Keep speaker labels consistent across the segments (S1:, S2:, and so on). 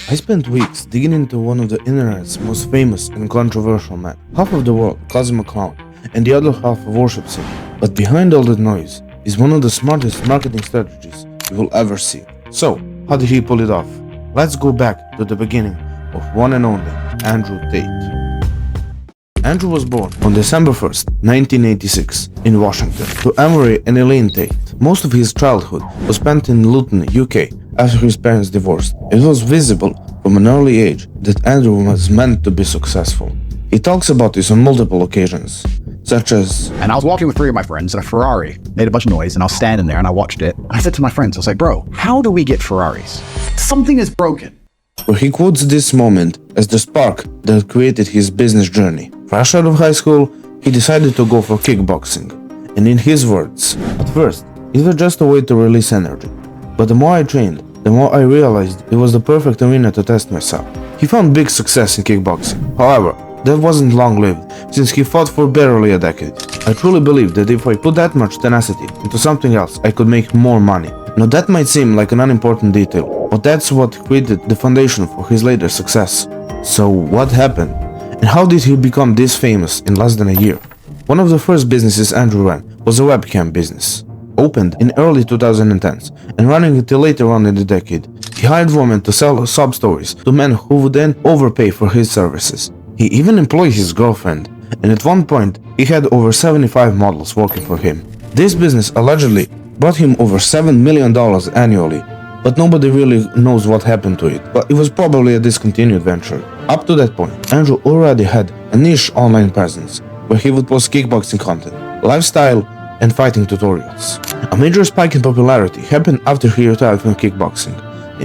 S1: I spent weeks digging into one of the internet's most famous and controversial men. Half of the world calls him a clown, and the other half worships him. But behind all that noise is one of the smartest marketing strategies you will ever see. So, how did he pull it off? Let's go back to the beginning of one and only Andrew Tate. Andrew was born on December 1st, 1986, in Washington, to Andrew and Elaine Tate. Most of his childhood was spent in Luton, UK, after his parents divorced. It was visible from an early age that Andrew was meant to be successful. He talks about this on multiple occasions, such as,
S2: and I was walking with 3 of my friends in a Ferrari, made a bunch of noise, and I was standing there and I watched it. I said to my friends, I was like, bro, how do we get Ferraris? Something is broken.
S1: Where he quotes this moment as the spark that created his business journey. Fresh out of high school, he decided to go for kickboxing. And in his words, at first, it was just a way to release energy. But the more I trained, the more I realized it was the perfect arena to test myself. He found big success in kickboxing. However, that wasn't long-lived, since he fought for barely a decade. I truly believe that if I put that much tenacity into something else, I could make more money. Now that might seem like an unimportant detail, but that's what created the foundation for his later success. So what happened? And how did he become this famous in less than a year? One of the first businesses Andrew ran was a webcam business. Opened in early 2010s and running until later on in the decade, he hired women to sell sob stories to men who would then overpay for his services. He even employed his girlfriend, and at one point he had over 75 models working for him. This business allegedly brought him over $7 million annually, but nobody really knows what happened to it, but it was probably a discontinued venture. Up to that point, Andrew already had a niche online presence where he would post kickboxing content, lifestyle, and fighting tutorials. A major spike in popularity happened after he retired from kickboxing,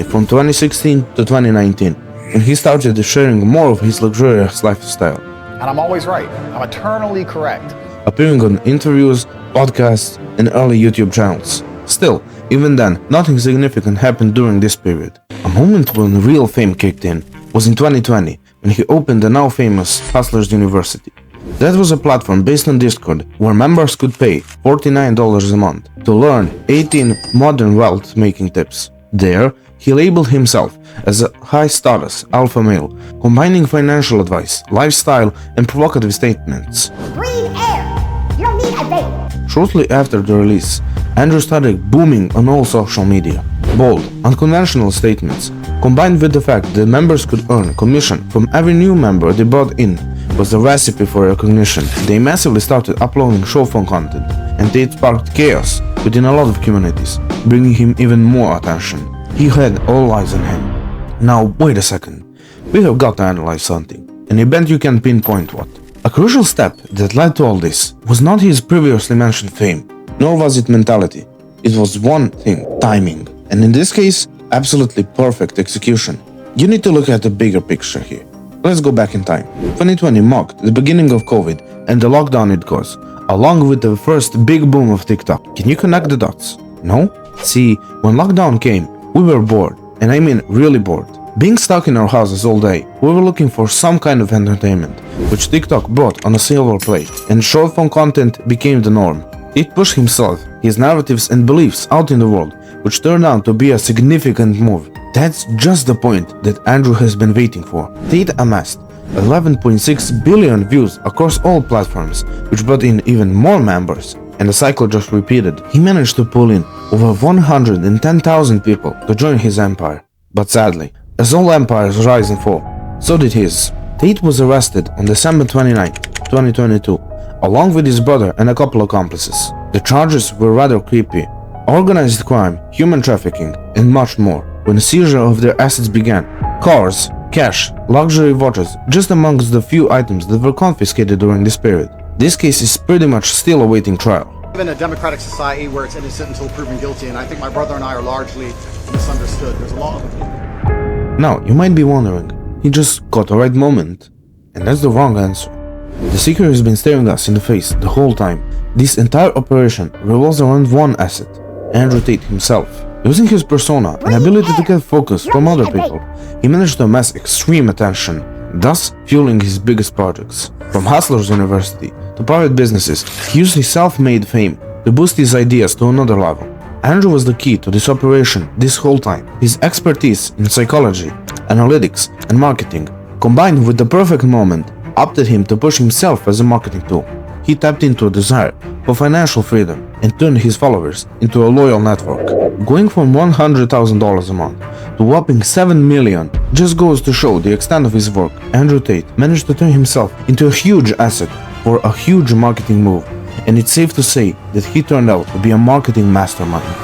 S1: from 2016 to 2019, when he started sharing more of his luxurious lifestyle.
S2: And I'm always right. I'm eternally correct.
S1: Appearing on interviews, podcasts, and early YouTube channels. Still, even then, nothing significant happened during this period. A moment when real fame kicked in was in 2020, when he opened the now famous Hustlers University. That was a platform based on Discord where members could pay $49 a month to learn 18 modern wealth-making tips. There, he labeled himself as a high-status alpha male, combining financial advice, lifestyle, and provocative statements.
S3: Breathe air. You don't need a vape.
S1: Shortly after the release, Andrew started booming on all social media. Bold, unconventional statements, combined with the fact that members could earn commission from every new member they brought in, was the recipe for recognition. They massively started uploading show-phone content, and it sparked chaos within a lot of communities, bringing him even more attention. He had all eyes on him. Now, wait a second. We have got to analyze something, and I bet you can pinpoint what. A crucial step that led to all this was not his previously mentioned fame, nor was it mentality. It was one thing, timing. And in this case, absolutely perfect execution. You need to look at the bigger picture here. Let's go back in time. 2020 marked the beginning of COVID and the lockdown it caused, along with the first big boom of TikTok. Can you connect the dots? No? See, when lockdown came, we were bored, and I mean really bored. Being stuck in our houses all day, we were looking for some kind of entertainment, which TikTok brought on a silver plate, and short-form content became the norm. It pushed himself, his narratives and beliefs out in the world, which turned out to be a significant move. That's just the point that Andrew has been waiting for. Tate amassed 11.6 billion views across all platforms, which brought in even more members, and the cycle just repeated. He managed to pull in over 110,000 people to join his empire. But sadly, as all empires rise and fall, so did his. Tate was arrested on December 29, 2022, along with his brother and a couple accomplices. The charges were rather creepy: organized crime, human trafficking, and much more. When the seizure of their assets began, cars, cash, luxury watches, just amongst the few items that were confiscated during this period. This case is pretty much still awaiting trial.
S4: We live in a democratic society where it's innocent until proven guilty, and I think my brother and I are largely misunderstood. There's a lot of
S1: Now, you might be wondering, he just got the right moment. And that's the wrong answer. The secret has been staring us in the face the whole time. This entire operation revolves around one asset, Andrew Tate himself. Using his persona and ability to get focus from other people, he managed to amass extreme attention, thus fueling his biggest projects. From Hustlers University to private businesses, he used his self-made fame to boost his ideas to another level. Andrew was the key to this operation this whole time. His expertise in psychology, analytics, and marketing, combined with the perfect moment, opted him to push himself as a marketing tool. He tapped into a desire for financial freedom and turned his followers into a loyal network. Going from $100,000 a month to whopping $7 million just goes to show the extent of his work. Andrew Tate managed to turn himself into a huge asset for a huge marketing move, and it's safe to say that he turned out to be a marketing mastermind.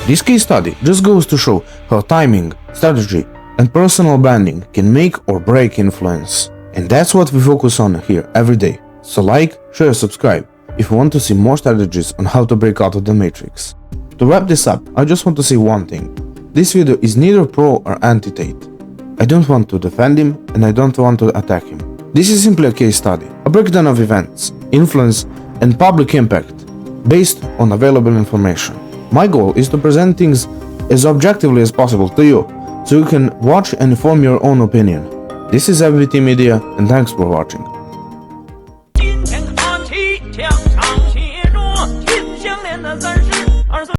S1: This case study just goes to show how timing, strategy, and personal branding can make or break influence. And that's what we focus on here every day. So like, share, subscribe if you want to see more strategies on how to break out of the matrix. To wrap this up, I just want to say one thing. This video is neither pro or anti-Tate. I don't want to defend him and I don't want to attack him. This is simply a case study, a breakdown of events, influence, and public impact based on available information. My goal is to present things as objectively as possible to you, so you can watch and form your own opinion. This is FBT Media, and thanks for watching.
S5: 金钱看齐，枪